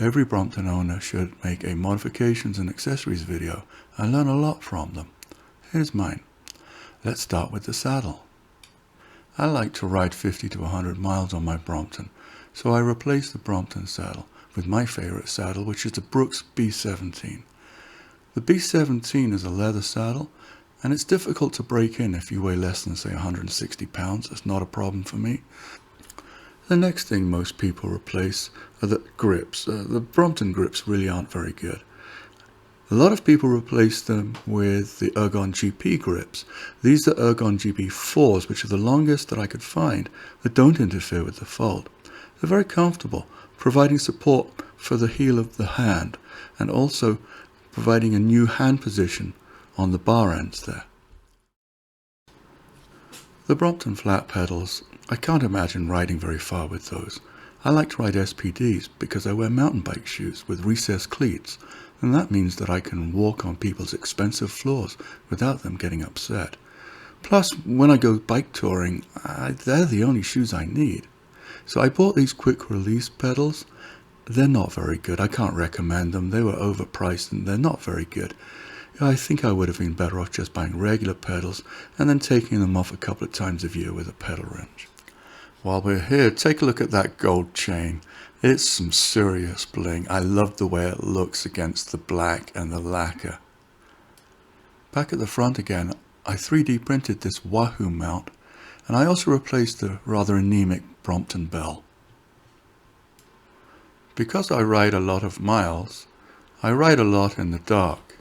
Every Brompton owner should make a modifications and accessories video and learn a lot from them. Here's mine. Let's start with the saddle. I like to ride 50 to 100 miles on my Brompton, so I replaced the Brompton saddle with my favorite saddle, which is the Brooks B17. The B17 is a leather saddle, and it's difficult to break in if you weigh less than, say, 160 pounds. It's not a problem for me. The next thing most people replace are the grips. The Brompton grips really aren't very good. A lot of people replace them with the Ergon GP grips. These are Ergon GP4s, which are the longest that I could find that don't interfere with the fold. They're very comfortable, providing support for the heel of the hand and also providing a new hand position on the bar ends there. The Brompton flat pedals, I can't imagine riding very far with those. I like to ride SPDs because I wear mountain bike shoes with recessed cleats, and that means that I can walk on people's expensive floors without them getting upset. Plus, when I go bike touring, they're the only shoes I need. So I bought these quick release pedals. They're not very good. I can't recommend them. They were overpriced and they're not very good. I think I would have been better off just buying regular pedals and then taking them off a couple of times a year with a pedal wrench. While we're here, take a look at that gold chain. It's some serious bling. I love the way it looks against the black and the lacquer. Back at the front again, I 3D printed this Wahoo mount, and I also replaced the rather anemic Brompton bell. Because I ride a lot of miles, I ride a lot in the dark.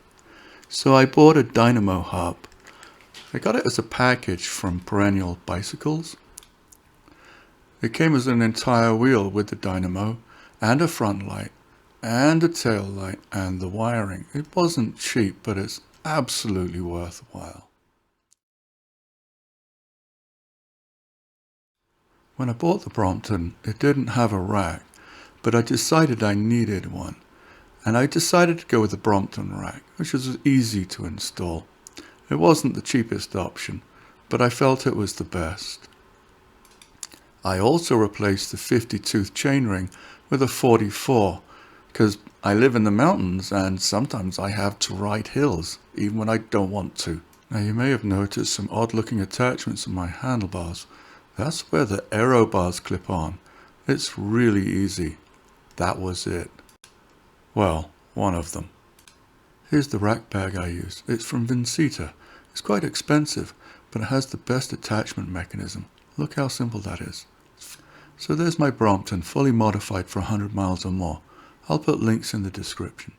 So I bought a dynamo hub. I got it as a package from Perennial Bicycles. It came as an entire wheel with the dynamo and a front light and a tail light and the wiring. It wasn't cheap, but it's absolutely worthwhile. When I bought the Brompton, it didn't have a rack, but I decided I needed one. And I decided to go with the Brompton rack, which was easy to install. It wasn't the cheapest option, but I felt it was the best. I also replaced the 50-tooth chainring with a 44, because I live in the mountains and sometimes I have to ride hills, even when I don't want to. Now you may have noticed some odd looking attachments on my handlebars. That's where the aero bars clip on. It's really easy. That was it. Well, one of them. Here's the rack bag I use. It's from Vincita. It's quite expensive, but it has the best attachment mechanism. Look how simple that is. So there's my Brompton, fully modified for 100 miles or more. I'll put links in the description.